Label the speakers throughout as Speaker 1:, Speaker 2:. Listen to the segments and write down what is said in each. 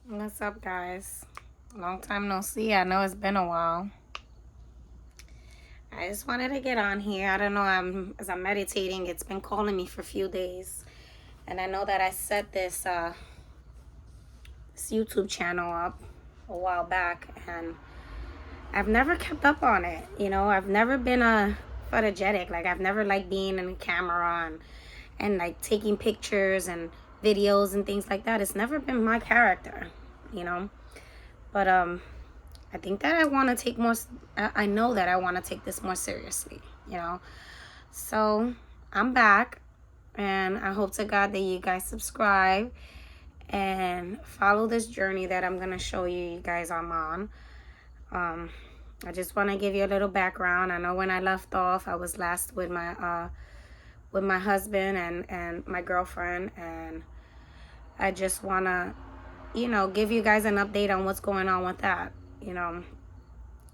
Speaker 1: What's up, guys? Long time no see. I know it's been a while. I just wanted to get on here. I don't know. As I'm meditating, it's been calling me for a few days, and I know that I set this YouTube channel up a while back, and I've never kept up on it. I've never been a photogenic. Like I've never liked being in the camera and like taking pictures and videos and things like that. It's never been my character. You know, but I think that I want to take more. I know that I want to take this more seriously. You know, so I'm back, and I hope to God that you guys subscribe and follow this journey that I'm gonna show you guys I'm on. Um, I just want to give you a little background. I know when I left off, I was last with my husband and my girlfriend, and I just wanna give you guys an update on what's going on with that. You know,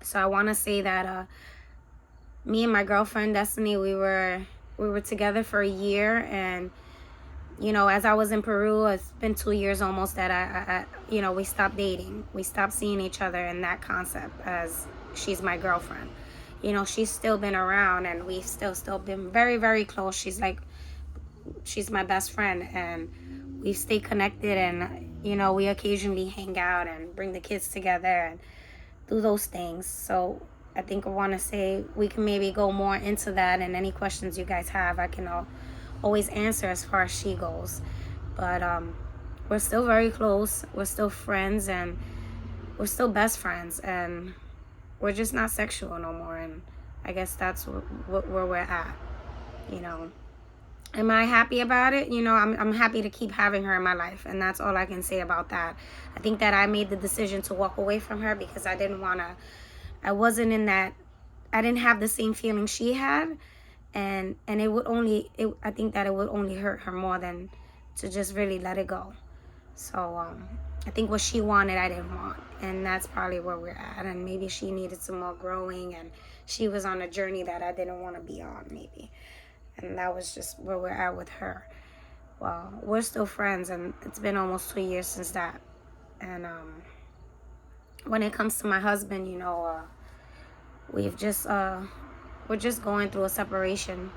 Speaker 1: so I want to say that me and my girlfriend Destiny, we were together for a year, and as I was in Peru, it's been 2 years almost that we stopped dating. We stopped seeing each other in that concept as she's my girlfriend. She's still been around, and we've still been very, very close. She's my best friend, and we stay connected, and we occasionally hang out and bring the kids together and do those things. So I think I want to say we can maybe go more into that, and any questions you guys have, I can always answer as far as she goes. But we're still very close. We're still friends, and we're still best friends, and we're just not sexual no more. And I guess that's where we're at. You know, am I happy about it? I'm happy to keep having her in my life, and that's all I can say about that. I think that I made the decision to walk away from her because I wasn't in that. I didn't have the same feeling she had, and I think that it would only hurt her more than to just really let it go. So I think what she wanted, I didn't want, and that's probably where we're at. And maybe she needed some more growing, and she was on a journey that I didn't want to be on, maybe. And that was just where we're at with her. Well, we're still friends, and it's been almost 2 years since that. And when it comes to my husband, we've just we're just going through a separation.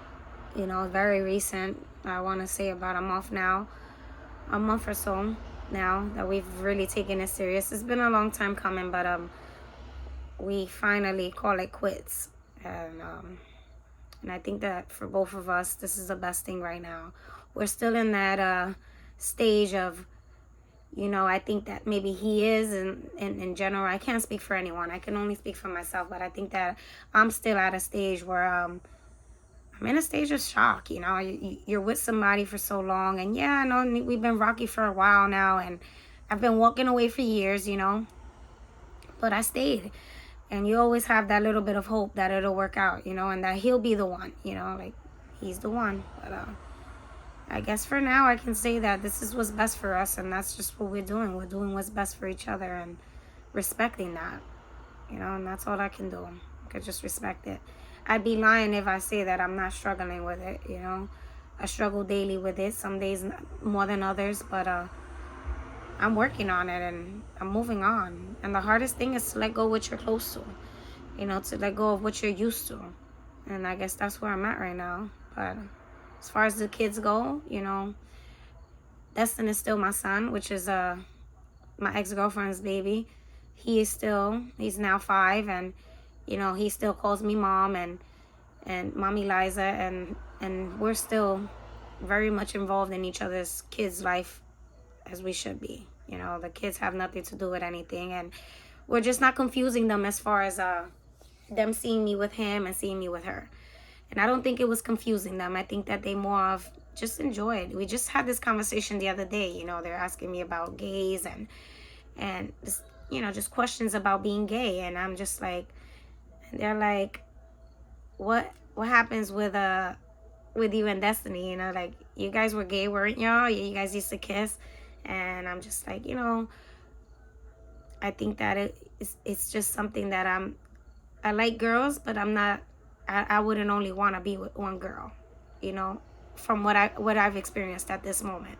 Speaker 1: Very recent. I want to say about a month or so now that we've really taken it serious. It's been a long time coming, but we finally call it quits, and I think that for both of us, this is the best thing right now. We're still in that stage of, I think that maybe he is, and in general, I can't speak for anyone. I can only speak for myself, but I think that I'm still at a stage where I'm in a stage of shock. You're with somebody for so long, and yeah, I know we've been rocky for a while now, and I've been walking away for years, but I stayed. And you always have that little bit of hope that it'll work out, and that he'll be the one, like he's the one. But I guess for now I can say that this is what's best for us, and that's just what we're doing. We're doing what's best for each other and respecting that, and that's all I can do. I could just respect it. I'd be lying if I say that I'm not struggling with it, I struggle daily with it, some days more than others, but I'm working on it, and I'm moving on. And the hardest thing is to let go of what you're close to, to let go of what you're used to. And I guess that's where I'm at right now. But as far as the kids go, Destin is still my son, which is my ex-girlfriend's baby. He's now 5, and he still calls me mom and mommy Liza, and we're still very much involved in each other's kids' life as we should be. The kids have nothing to do with anything, and we're just not confusing them as far as them seeing me with him and seeing me with her. And I don't think it was confusing them. I think that they more of just enjoyed. We just had this conversation the other day. They're asking me about gays and just, just questions about being gay, and I'm just like, they're like, what happens with you and Destiny? Like, you guys were gay, weren't y'all? You guys used to kiss. And I'm just like, I think that it's just something that I like girls, but I wouldn't only want to be with one girl, from what I've experienced at this moment.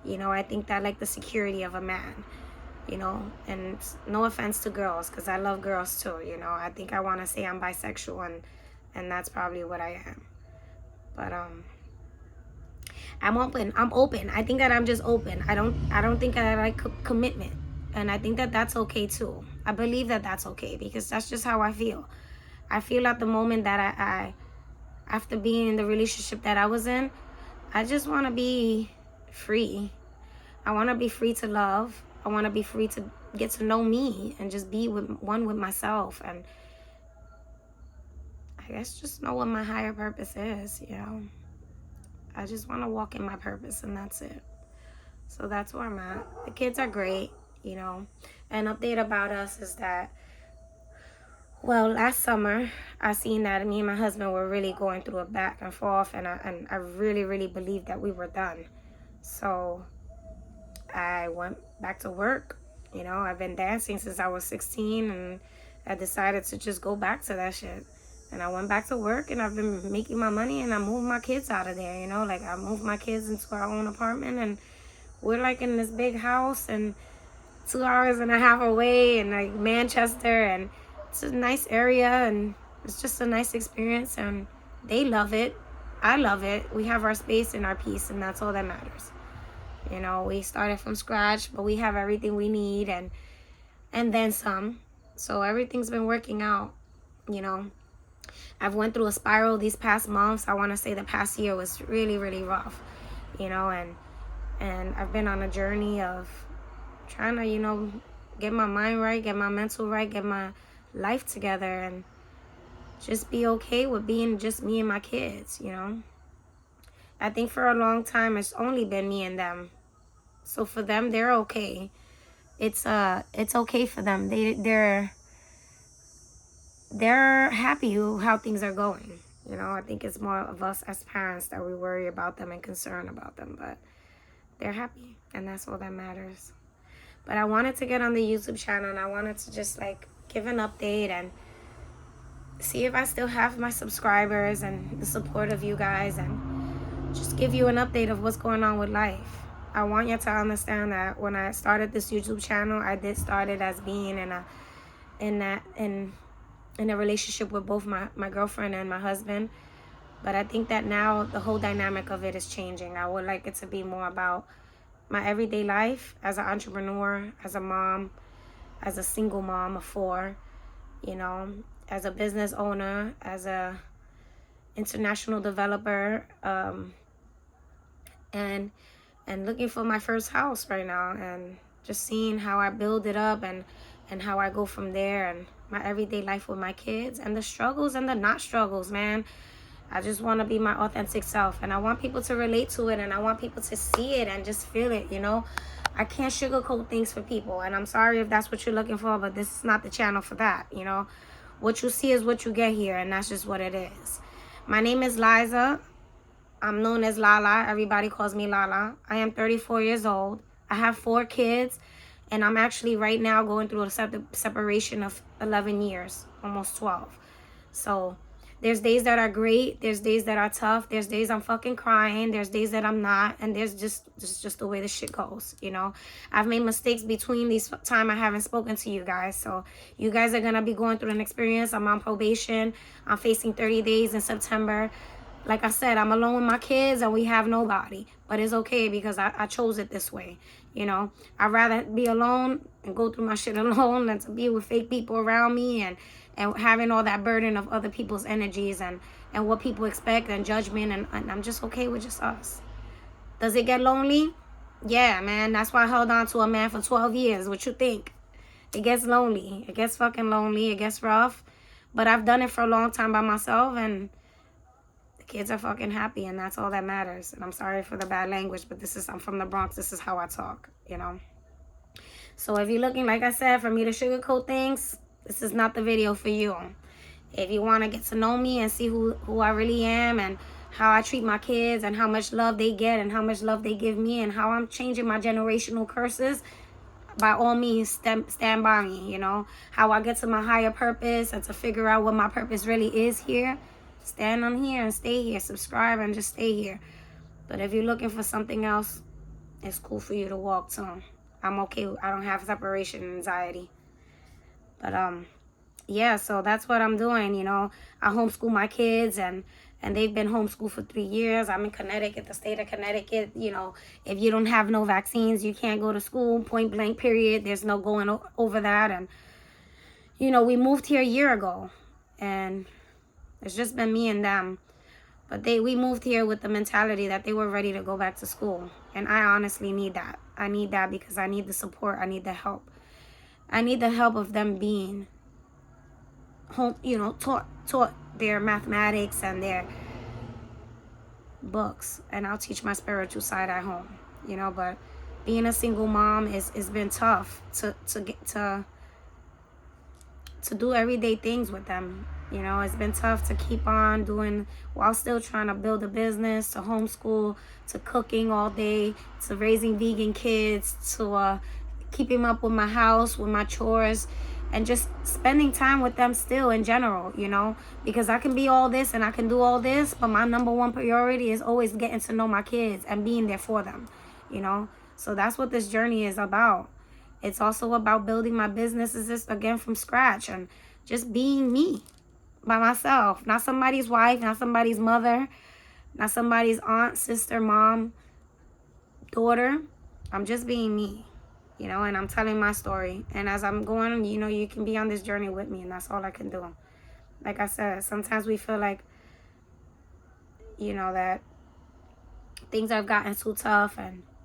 Speaker 1: I think that, like, the security of a man, you know. And no offense to girls, because I love girls too, you know. I think I want to say I'm bisexual, and that's probably what I am. But I'm open. I'm open. I think that I'm just open. I don't think I like commitment, and I think that that's okay too. I believe that that's okay, because that's just how I feel. I feel at the moment that I after being in the relationship that I was in, I just want to be free. I want to be free to love. I want to be free to get to know me and just be one with myself, and I guess just know what my higher purpose is, you know. I just want to walk in my purpose, and that's it. So that's where I'm at. The kids are great, you know. An update about us is that, well, last summer, I seen that me and my husband were really going through a back and forth, and I really, really believed that we were done. So I went back to work. You know, I've been dancing since I was 16, and I decided to just go back to that shit. And I went back to work, and I've been making my money, and I moved my kids out of there, you know. Like, I moved my kids into our own apartment, and we're like in this big house, and 2 hours and a half away, and like Manchester, and it's a nice area, and it's just a nice experience, and they love it. I love it. We have our space and our peace, and that's all that matters. You know, we started from scratch, but we have everything we need, and then some. So everything's been working out, you know. I've went through a spiral these past months. I want to say the past year was really, really rough, you know, and I've been on a journey of trying to, you know, get my mind right, get my mental right, get my life together, and just be okay with being just me and my kids, you know. I think for a long time it's only been me and them. So for them, they're okay. It's okay for them. They're happy how things are going. You know, I think it's more of us as parents that we worry about them and concern about them, but they're happy, and that's all that matters. But I wanted to get on the YouTube channel, and I wanted to just like give an update and see if I still have my subscribers and the support of you guys, and just give you an update of what's going on with life. I want you to understand that when I started this YouTube channel, I did start it as being in a relationship with both my girlfriend and my husband. But I think that now the whole dynamic of it is changing. I would like it to be more about my everyday life as an entrepreneur, as a mom, as a single mom of 4, you know, as a business owner, as a international developer, and looking for my first house right now, and just seeing how I build it up, and how I go from there, and my everyday life with my kids, and the struggles and the not struggles, man. I just want to be my authentic self, and I want people to relate to it, and I want people to see it and just feel it, you know. I can't sugarcoat things for people, and I'm sorry if that's what you're looking for, but this is not the channel for that, you know. What you see is what you get here, and that's just what it is. My name is Liza. I'm known as Lala. Everybody calls me Lala. I am 34 years old. I have 4 kids, and I'm actually right now going through a separation of 11 years, almost 12. So there's days that are great. There's days that are tough. There's days I'm fucking crying. There's days that I'm not. And there's just the way the shit goes, you know. I've made mistakes between these time I haven't spoken to you guys. So you guys are going to be going through an experience. I'm on probation. I'm facing 30 days in September. Like I said, I'm alone with my kids, and we have nobody. But it's okay, because I chose it this way, you know. I'd rather be alone and go through my shit alone than to be with fake people around me, and having all that burden of other people's energies, and what people expect, and judgment, and I'm just okay with just us. Does it get lonely? Yeah, man. That's why I held on to a man for 12 years. What you think? It gets lonely. It gets fucking lonely. It gets rough. But I've done it for a long time by myself, and the kids are fucking happy, and that's all that matters. And I'm sorry for the bad language, but I'm from the Bronx. This is how I talk, you know. So if you're looking, like I said, for me to sugarcoat things, this is not the video for you. If you want to get to know me and see who I really am, and how I treat my kids, and how much love they get, and how much love they give me, and how I'm changing my generational curses, by all means, stand by me, you know. How I get to my higher purpose, and to figure out what my purpose really is here. Stand on here and stay here. Subscribe and just stay here. But if you're looking for something else, it's cool for you to walk to. I'm okay. I don't have separation anxiety. But yeah, so that's what I'm doing. You know, I homeschool my kids, and they've been homeschooled for 3 years. I'm in Connecticut, the state of Connecticut. You know, if you don't have no vaccines, you can't go to school, point blank, period. There's no going over that. And, you know, we moved here a year ago, and it's just been me and them. But we moved here with the mentality that they were ready to go back to school. And I honestly need that. I need that because I need the support. I need the help. I need the help of them being home, you know, taught their mathematics and their books. And I'll teach my spiritual side at home, you know. But being a single mom it's been tough to do everyday things with them. You know, it's been tough to keep on doing while still trying to build a business, to homeschool, to cooking all day, to raising vegan kids, to keeping up with my house, with my chores, and just spending time with them still in general, you know, because I can be all this and I can do all this, but my number one priority is always getting to know my kids and being there for them, you know. So that's what this journey is about. It's also about building my businesses again from scratch and just being me by myself, not somebody's wife, not somebody's mother, not somebody's aunt, sister, mom, daughter. I'm just being me, you know, and I'm telling my story. And as I'm going, you know, you can be on this journey with me, and that's all I can do. Like I said, sometimes we feel like, you know, that things have gotten too tough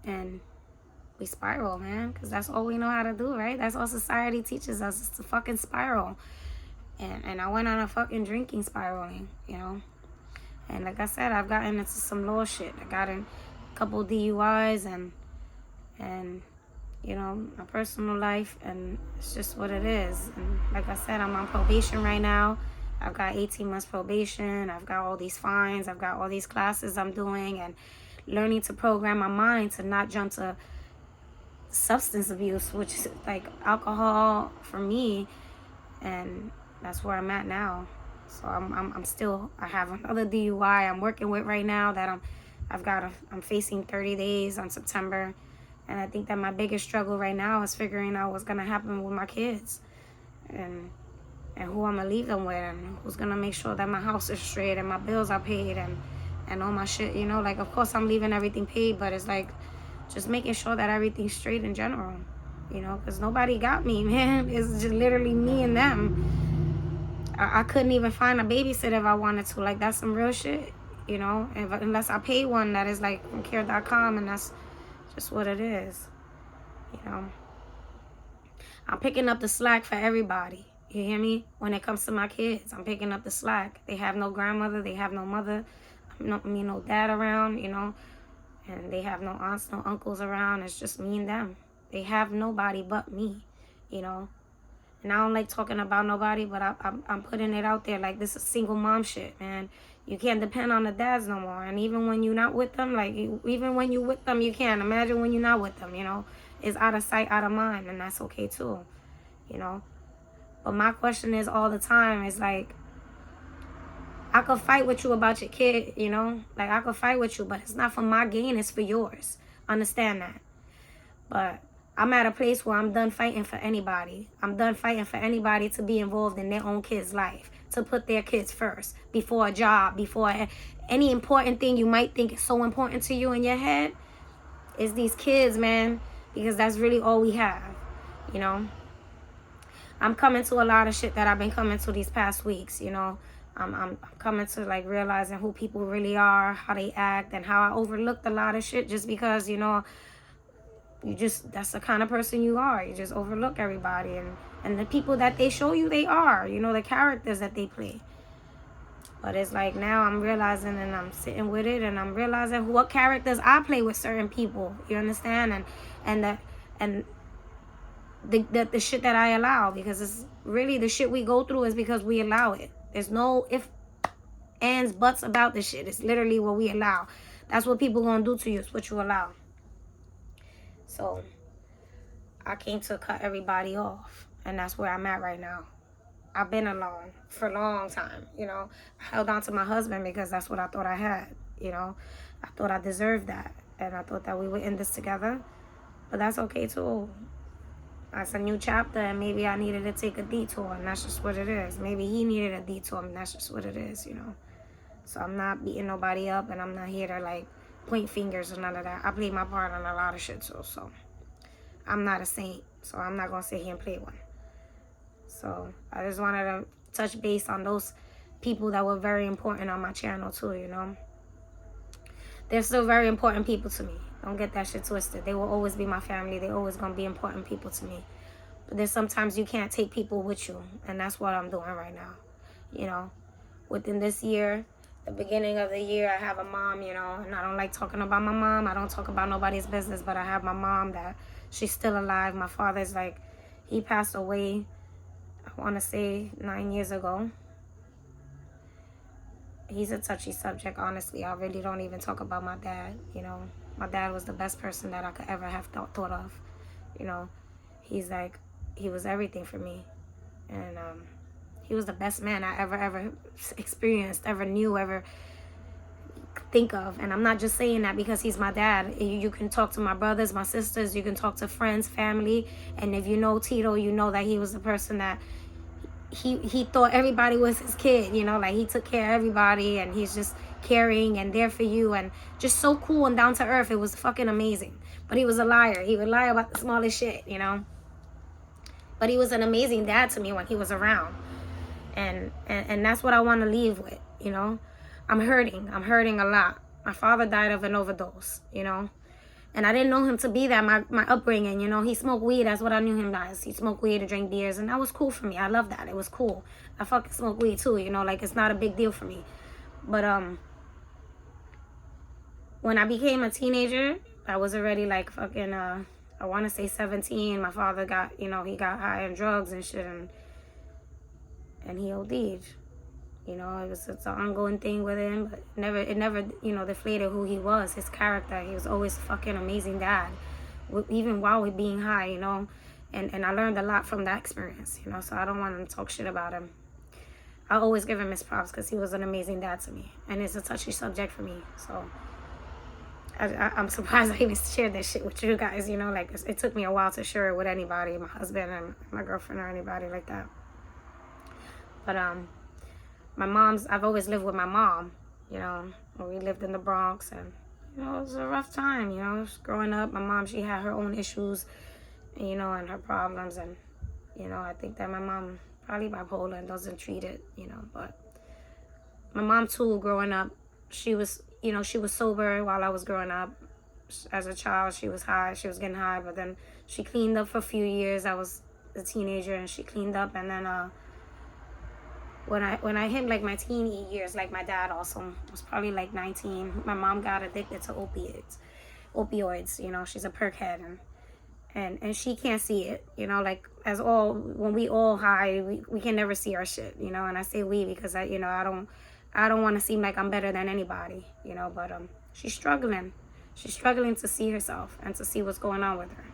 Speaker 1: and we spiral, man, because that's all we know how to do, right? That's all society teaches us, is to fucking spiral. And I went on a fucking drinking spiraling, you know. And like I said, I've gotten into some law shit. I got in a couple DUIs and you know, my personal life, and it's just what it is. And like I said, I'm on probation right now. I've got 18 months probation. I've got all these fines. I've got all these classes I'm doing and learning to program my mind to not jump to substance abuse, which is like alcohol for me. And that's where I'm at now. So I'm still, I have another DUI I'm working with right now that I'm facing 30 days on September. And I think that my biggest struggle right now is figuring out what's gonna happen with my kids and who I'm gonna leave them with, and who's gonna make sure that my house is straight and my bills are paid and all my shit, you know. Like, of course I'm leaving everything paid, but it's like just making sure that everything's straight in general, you know, because nobody got me, man. It's just literally me and them. I couldn't even find a babysitter if I wanted to. Like, that's some real shit, you know, unless I pay one that is like from care.com, and that's just what it is, you know. I'm picking up the slack for everybody, you hear me? When it comes to my kids, I'm picking up the slack. They have no grandmother, they have no mother, no dad around, you know, and they have no aunts, no uncles around. It's just me and them. They have nobody but me, you know. And I don't like talking about nobody, but I'm putting it out there like this is single mom shit, man. You can't depend on the dads no more. And even when you're not with them, like, even when you're with them, you can't. Imagine when you're not with them, you know. It's out of sight, out of mind, and that's okay too, you know. But my question is all the time is like, I could fight with you about your kid, you know. Like, I could fight with you, but it's not for my gain, it's for yours. Understand that. But I'm at a place where I'm done fighting for anybody. I'm done fighting for anybody to be involved in their own kid's life, to put their kids first, before a job, before any important thing you might think is so important to you in your head. Is these kids, man, because that's really all we have, you know. I'm coming to a lot of shit that I've been coming to these past weeks, you know. I'm coming to, like, realizing who people really are, how they act, and how I overlooked a lot of shit just because, you know, that's the kind of person you are. You just overlook everybody and the people that they show you they are, you know, the characters that they play. But it's like now I'm realizing, and I'm sitting with it, and I'm realizing what characters I play with certain people, you understand, and the shit that I allow, because it's really the shit we go through is because we allow it. There's no if, ands, buts about this shit. It's literally what we allow. That's what people gonna do to you. It's what you allow. So I came to cut everybody off, and that's where I'm at right now. I've been alone for a long time, you know. I held on to my husband because that's what I thought I had, you know. I thought I deserved that, and I thought that we would end this together. But that's okay too. That's a new chapter, and maybe I needed to take a detour, and that's just what it is. Maybe he needed a detour, and that's just what it is, you know. So I'm not beating nobody up, and I'm not here to like point fingers or none of that. I play my part on a lot of shit too, so I'm not a saint, so I'm not gonna sit here and play one. So I just wanted to touch base on those people that were very important on my channel too, you know. They're still very important people to me. Don't get that shit twisted. They will always be my family. They're always gonna be important people to me. But there's sometimes you can't take people with you, and that's what I'm doing right now. You know, within this year, the beginning of the year, I have a mom, you know, and I don't like talking about my mom. I don't talk about nobody's business, but I have my mom that she's still alive. My father's like, he passed away, I want to say 9 years ago. He's a touchy subject, honestly. I really don't even talk about my dad, you know. My dad was the best person that I could ever have thought of, you know. He's like, he was everything for me. And he was the best man I ever experienced, ever knew, ever think of. And I'm not just saying that because he's my dad. You can talk to my brothers, my sisters, you can talk to friends, family. And if you know Tito, you know that he was the person that he thought everybody was his kid, you know, like he took care of everybody, and he's just caring and there for you, and just so cool and down to earth. It was fucking amazing. But he was a liar. He would lie about the smallest shit, you know. But he was an amazing dad to me when he was around. And that's what I want to leave with, you know. I'm hurting a lot. My father died of an overdose, you know. And I didn't know him to be that, my upbringing, you know. He smoked weed, that's what I knew him as. He smoked weed and drank beers, and that was cool for me. I love that. It was cool. I fucking smoke weed too, you know, like it's not a big deal for me. But when I became a teenager, I was already like fucking I want to say 17. My father got, you know, he got high on drugs and shit, and he OD'd. You know, it's an ongoing thing with him, but it never, you know, deflated who he was, his character. He was always a fucking amazing dad, even while we being high, you know. And I learned a lot from that experience, you know, so I don't want to talk shit about him. I always give him his props because he was an amazing dad to me, and it's a touchy subject for me. So I'm surprised I even shared this shit with you guys, you know, like it took me a while to share it with anybody, my husband and my girlfriend or anybody like that. But my mom's, I've always lived with my mom, you know. We lived in the Bronx, and, you know, it was a rough time, you know. Growing up, my mom, she had her own issues, you know, and her problems, and, you know, I think that my mom probably bipolar and doesn't treat it, you know. But my mom, too, growing up, she was, you know, she was sober while I was growing up. As a child, she was high, she was getting high, but then she cleaned up for a few years. I was a teenager, and she cleaned up, and then, when I hit like my teen years, like my dad also was probably like 19, my mom got addicted to opioids, you know. She's a perk head, and she can't see it, you know, like when we all high, we can never see our shit, you know. And I say we because I don't want to seem like I'm better than anybody, you know. But she's struggling to see herself and to see what's going on with her,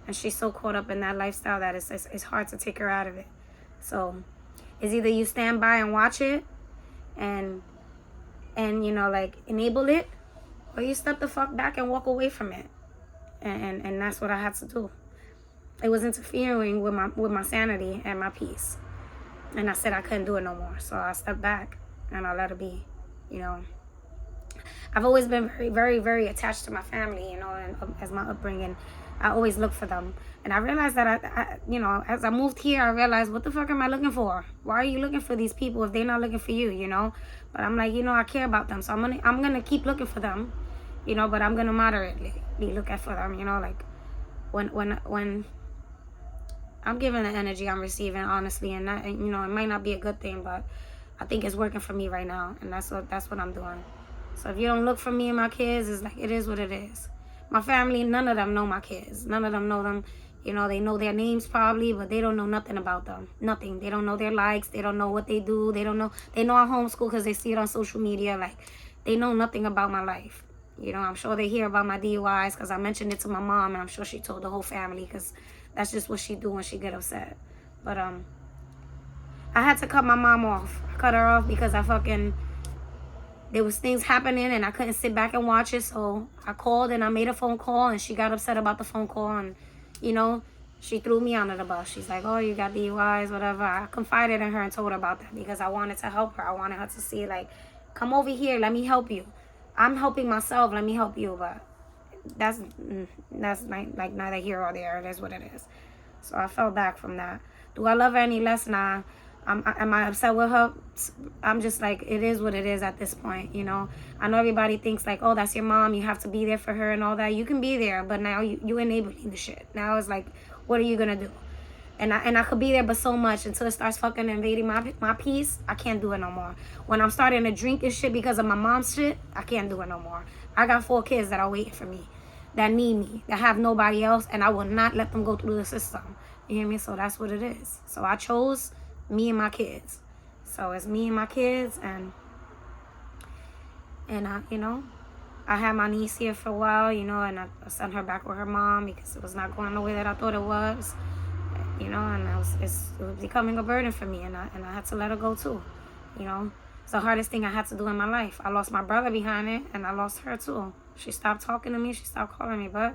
Speaker 1: and she's so caught up in that lifestyle that it's hard to take her out of it. So it's either you stand by and watch it and you know, like enable it, or you step the fuck back and walk away from it. And that's what I had to do. It was interfering with my sanity and my peace. And I said I couldn't do it no more. So I stepped back and I let it be, you know. I've always been very, very, very attached to my family, you know, and as my upbringing, I always look for them. And I realized that I, you know, as I moved here, I realized, what the fuck am I looking for? Why are you looking for these people if they're not looking for you, you know? But I'm like, you know, I care about them, so I'm gonna keep looking for them, you know. But I'm gonna moderately be looking for them, you know, like when I'm giving the energy I'm receiving, honestly, and that, you know, it might not be a good thing, but I think it's working for me right now, and that's what I'm doing. So if you don't look for me and my kids, it's like, it is what it is. My family, none of them know my kids. None of them know them. You know, they know their names probably, but they don't know nothing about them. Nothing. They don't know their likes. They don't know what they do. They know I homeschool because they see it on social media. Like, they know nothing about my life. You know, I'm sure they hear about my DUIs because I mentioned it to my mom, and I'm sure she told the whole family because that's just what she do when she get upset. But I had to cut my mom off. I cut her off because I fucking there was things happening and I couldn't sit back and watch it. So I called and I made a phone call, and she got upset about the phone call, and, you know, she threw me under the bus. She's like, oh, you got DUIs, whatever. I confided in her and told her about that because I wanted to help her. I wanted her to see, like, come over here, let me help you. I'm helping myself, let me help you. But that's like neither here or there. It is what it is. So I fell back from that. Do I love her any less? Nah. Am I upset with her? I'm just like, it is what it is at this point, you know. I know everybody thinks like, oh, that's your mom, you have to be there for her and all that. You can be there, but now you enabling the shit. Now it's like, what are you gonna do? And I could be there, but so much until it starts fucking invading my peace. I can't do it no more. When I'm starting to drink and shit because of my mom's shit, I can't do it no more. I got 4 kids that are waiting for me, that need me, that have nobody else, and I will not let them go through the system. You hear me? So that's what it is. So I chose me and my kids. So it's me and my kids, and I, you know, I had my niece here for a while, you know, and I sent her back with her mom because it was not going the way that I thought it was, you know, and it was becoming a burden for me, and I had to let her go too, you know. It's the hardest thing I had to do in my life. I lost my brother behind it, and I lost her too. She stopped talking to me, she stopped calling me, but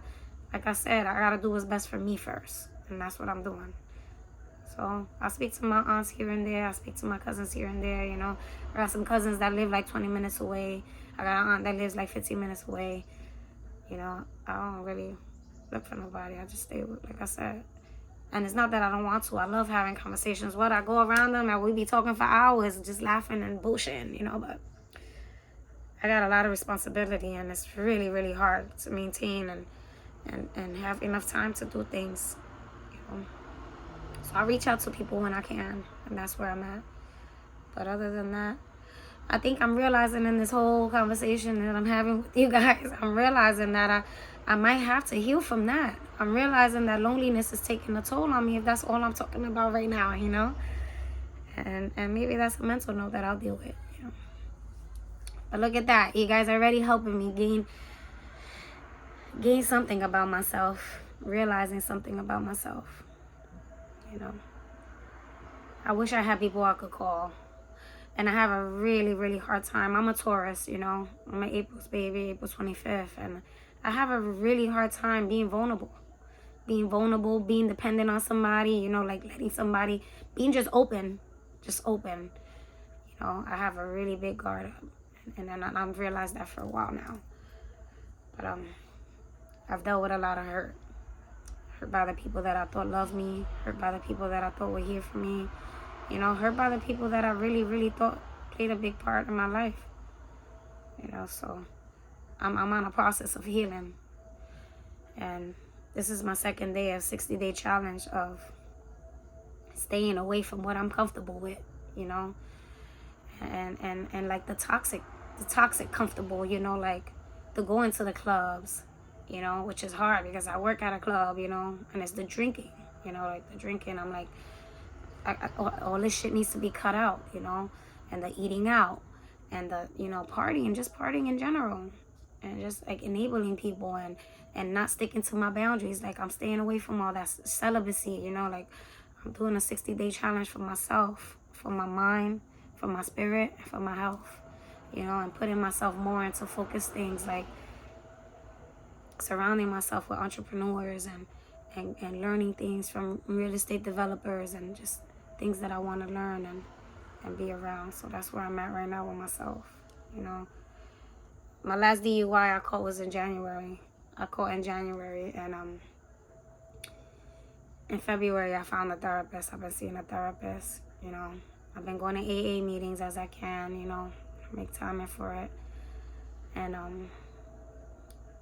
Speaker 1: like I said, I gotta do what's best for me first, and that's what I'm doing. So I speak to my aunts here and there. I speak to my cousins here and there, you know. I got some cousins that live like 20 minutes away. I got an aunt that lives like 15 minutes away. You know, I don't really look for nobody. I just stay with, like I said. And it's not that I don't want to. I love having conversations. I go around them and we be talking for hours, just laughing and bullshitting, you know. But I got a lot of responsibility, and it's really, really hard to maintain and have enough time to do things, you know. So I reach out to people when I can, and that's where I'm at. But other than that, I think I'm realizing in this whole conversation that I'm having with you guys, I'm realizing that I might have to heal from that. I'm realizing that loneliness is taking a toll on me if that's all I'm talking about right now, you know? And maybe that's a mental note that I'll deal with, you know? But look at that. You guys are already helping me gain something about myself, realizing something about myself. You know, I wish I had people I could call. And I have a really, really hard time. I'm a Taurus, you know. I'm an April's baby, April 25th. And I have a really hard time being vulnerable. Being dependent on somebody, you know, like letting somebody, being just open. You know, I have a really big guard up. And I've realized that for a while now. But I've dealt with a lot of hurt. Hurt by the people that I thought loved me. Hurt by the people that I thought were here for me. You know, hurt by the people that I really, really thought played a big part in my life. You know, so I'm on a process of healing. And this is my second day of 60-day challenge of staying away from what I'm comfortable with, you know. And like the toxic comfortable, you know, like the going to the clubs, you know, which is hard because I work at a club, you know, and it's the drinking, you know, like the drinking. I'm like, all this shit needs to be cut out, you know, and the eating out and the, you know, partying, just partying in general, and just like enabling people and not sticking to my boundaries. Like I'm staying away from all that celibacy, you know, like I'm doing a 60-day challenge for myself, for my mind, for my spirit, for my health, you know, and putting myself more into focused things, like surrounding myself with entrepreneurs and learning things from real estate developers and just things that I want to learn and be around. So that's where I'm at right now with myself, you know. My last DUI I caught was in January. And in February I found a therapist. I've been seeing a therapist, you know. I've been going to AA meetings as I can, you know, make time in for it. And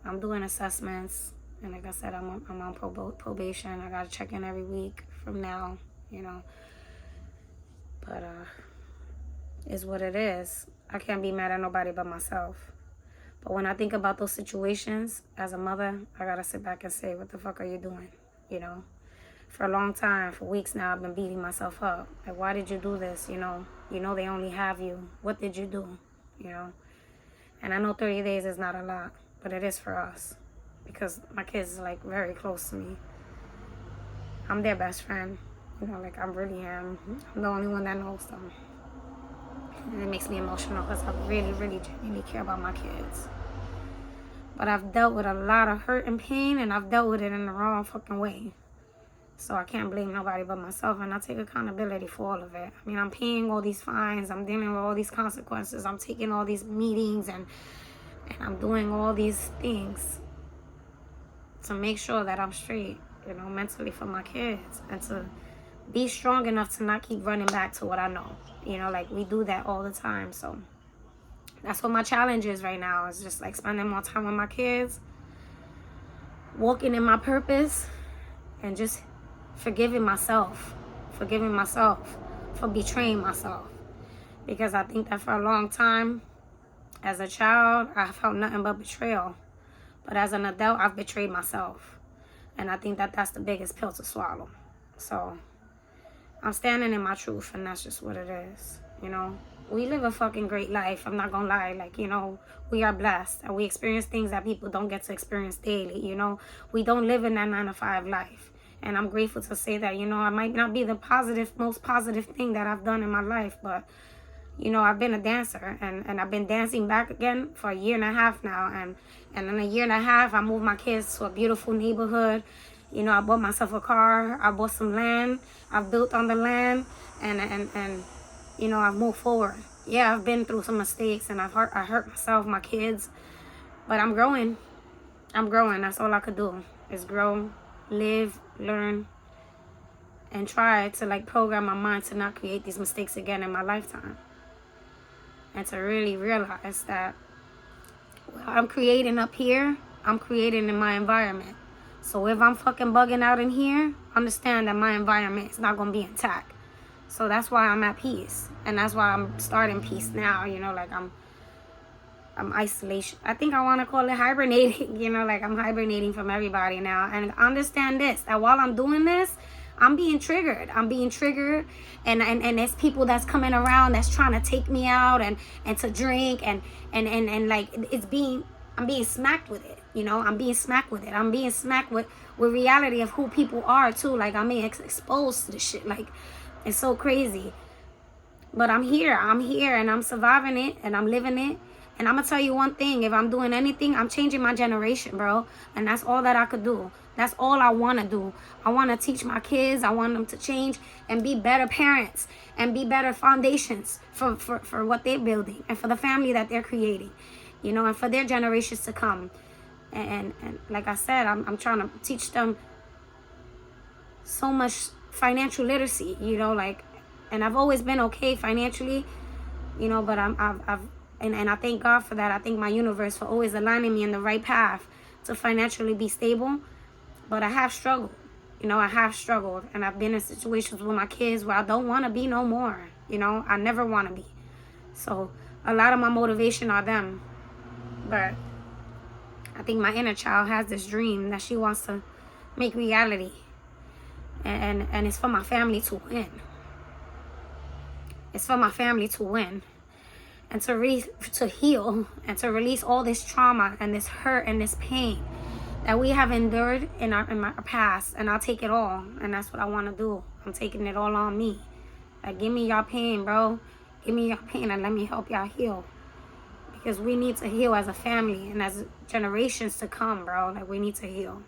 Speaker 1: I'm doing assessments, and like I said, I'm on probation. I gotta check in every week from now, you know. But it's what it is. I can't be mad at nobody but myself. But when I think about those situations as a mother, I gotta sit back and say, what the fuck are you doing? You know, for a long time, for weeks now, I've been beating myself up. Like, why did you do this? You know they only have you. What did you do? You know, and I know 30 days is not a lot, but it is for us because my kids are like very close to me. I'm their best friend. You know, like I really am. I'm the only one that knows them. And it makes me emotional because I really, really, genuinely care about my kids. But I've dealt with a lot of hurt and pain, and I've dealt with it in the wrong fucking way. So I can't blame nobody but myself, and I take accountability for all of it. I mean, I'm paying all these fines, I'm dealing with all these consequences, I'm taking all these meetings, and I'm doing all these things to make sure that I'm straight, you know, mentally for my kids, and to be strong enough to not keep running back to what I know. You know, like, we do that all the time. So that's what my challenge is right now. It's just like spending more time with my kids, walking in my purpose, and just forgiving myself for betraying myself. Because I think that for a long time, as a child, I felt nothing but betrayal. But as an adult, I've betrayed myself. And I think that that's the biggest pill to swallow. So I'm standing in my truth, and that's just what it is. You know, we live a fucking great life. I'm not gonna lie. Like, you know, we are blessed, and we experience things that people don't get to experience daily. You know, we don't live in that 9-to-5 life. And I'm grateful to say that, you know, I might not be the most positive thing that I've done in my life, but, you know, I've been a dancer, and I've been dancing back again for a year and a half now. And in a year and a half, I moved my kids to a beautiful neighborhood. You know, I bought myself a car. I bought some land. I've built on the land, and you know, I've moved forward. Yeah, I've been through some mistakes, and I hurt myself, my kids, but I'm growing. That's all I could do is grow, live, learn, and try to, like, program my mind to not create these mistakes again in my lifetime, and to really realize that what I'm creating up here, I'm creating in my environment. So if I'm fucking bugging out in here, understand that my environment is not going to be intact. So that's why I'm at peace. And that's why I'm starting peace now. You know, like, I'm isolation. I think I want to call it hibernating. You know, like, I'm hibernating from everybody now. And understand this, that while I'm doing this, I'm being triggered. And there's people that's coming around that's trying to take me out and to drink and like, I'm being smacked with it. You know, I'm being smacked with it. I'm being smacked with reality of who people are too. Like, I'm being exposed to this shit. Like, it's so crazy. But I'm here and I'm surviving it and I'm living it. And I'm gonna tell you one thing, if I'm doing anything, I'm changing my generation, bro. And that's all that I could do. That's all I want to do. I want to teach my kids. I want them to change and be better parents and be better foundations for what they're building and for the family that they're creating, you know, and for their generations to come. And like I said, I'm trying to teach them so much financial literacy, you know, like, and I've always been okay financially, you know, but and I thank God for that. I thank my universe for always aligning me in the right path to financially be stable. But I have struggled, you know, and I've been in situations with my kids where I don't want to be no more, you know, I never want to be. So a lot of my motivation are them, but I think my inner child has this dream that she wants to make reality, and it's for my family to win. It's for my family to win, and to heal and to release all this trauma and this hurt and this pain that we have endured in my past. And I'll take it all, and that's what I want to do. I'm taking it all on me. Like, give me your pain, bro. Give me your pain and let me help y'all heal. Because we need to heal as a family and as generations to come, bro. Like, we need to heal.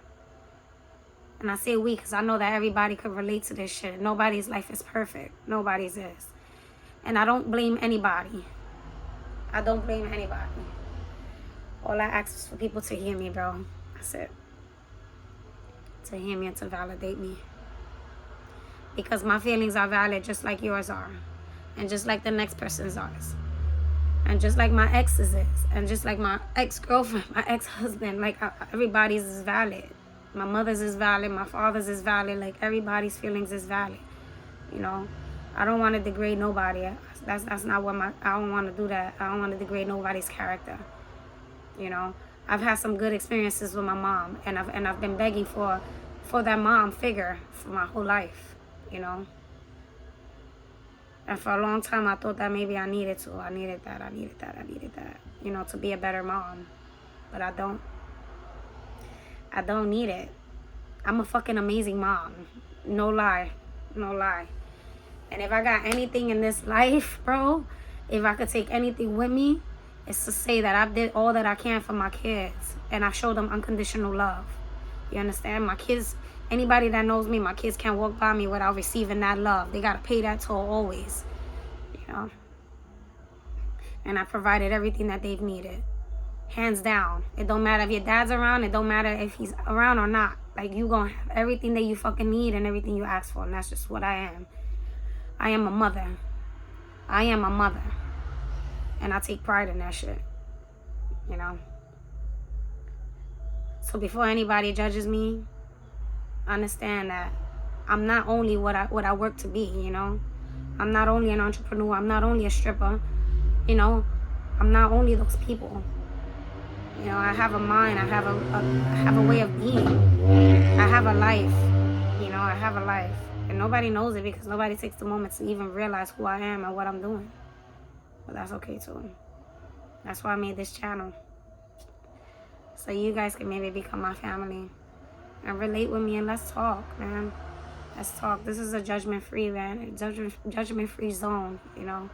Speaker 1: And I say we because I know that everybody could relate to this shit. Nobody's life is perfect. Nobody's is. And I don't blame anybody. All I ask is for people to hear me, bro. That's it. To hear me and to validate me. Because my feelings are valid just like yours are. And just like the next person's are. And just like my ex's is. And just like my ex-girlfriend, my ex-husband. Like, everybody's is valid. My mother's is valid. My father's is valid. Like, everybody's feelings is valid. You know? I don't want to degrade nobody. That's not what I don't want to do that. I don't want to degrade nobody's character. You know? I've had some good experiences with my mom. And I've been begging for that mom figure for my whole life. You know? And for a long time, I thought that maybe I needed to. I needed that. You know, to be a better mom. But I don't need it. I'm a fucking amazing mom. No lie. And if I got anything in this life, bro, if I could take anything with me, it's to say that I did all that I can for my kids, and I showed them unconditional love. You understand? My kids, anybody that knows me, my kids can't walk by me without receiving that love. They got to pay that toll always, you know. And I provided everything that they've needed. Hands down. It don't matter if your dad's around. It don't matter if he's around or not. Like, you gonna have everything that you fucking need and everything you ask for. And that's just what I am. I am a mother. I am a mother. And I take pride in that shit. You know? So before anybody judges me, understand that I'm not only what I work to be, you know? I'm not only an entrepreneur. I'm not only a stripper. You know? I'm not only those people. You know, I have a mind. I have a way of being. I have a life. You know, I have a life. And nobody knows it because nobody takes the moment to even realize who I am and what I'm doing. But that's okay too. That's why I made this channel. So you guys can maybe become my family and relate with me, and let's talk, man. Let's talk. This is a judgment-free, man. Judgment-free zone, you know.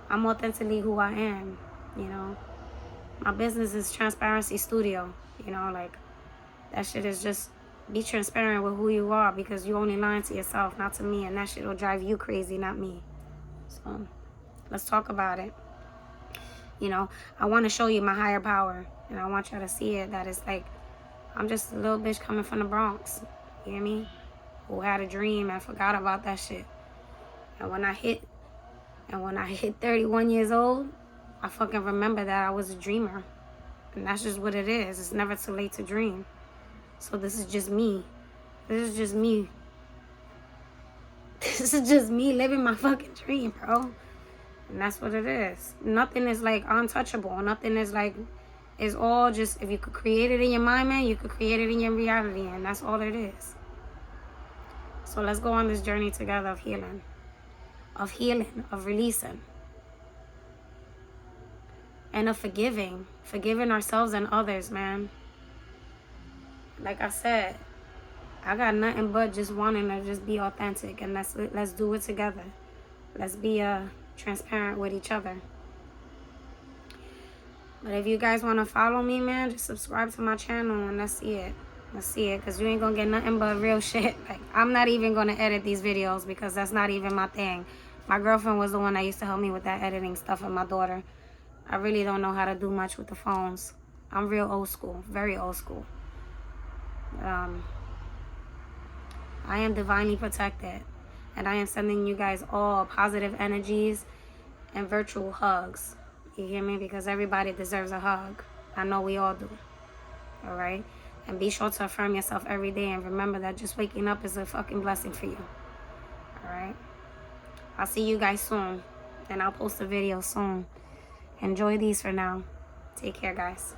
Speaker 1: I'm authentically who I am, you know. My business is Transparency Studio, you know, like, that shit is just be transparent with who you are, because you only lying to yourself, not to me, and that shit will drive you crazy, not me. So, let's talk about it. You know, I want to show you my higher power, and I want y'all to see it, that it's like, I'm just a little bitch coming from the Bronx, you hear me? Who had a dream and forgot about that shit. And when I hit 31 years old, I fucking remember that I was a dreamer. And that's just what it is. It's never too late to dream. So this is just me. This is just me. This is just me living my fucking dream, bro. And that's what it is. Nothing is like untouchable. Nothing is like, it's all just, if you could create it in your mind, man, you could create it in your reality. And that's all it is. So let's go on this journey together of healing. Of releasing. And of forgiving ourselves and others, man. Like I said, I got nothing but just wanting to just be authentic, and let's do it together. Let's be transparent with each other. But if you guys want to follow me, man, just subscribe to my channel and let's see it. Let's see it, because you ain't gonna get nothing but real shit. Like, I'm not even gonna edit these videos because that's not even my thing. My girlfriend was the one that used to help me with that editing stuff, and my daughter. I really don't know how to do much with the phones. I'm real old school, very old school. I am divinely protected, and I am sending you guys all positive energies and virtual hugs. You hear me? Because everybody deserves a hug. I know we all do. All right? And be sure to affirm yourself every day, and remember that just waking up is a fucking blessing for you. All right? I'll see you guys soon, and I'll post a video soon. Enjoy these for now. Take care, guys.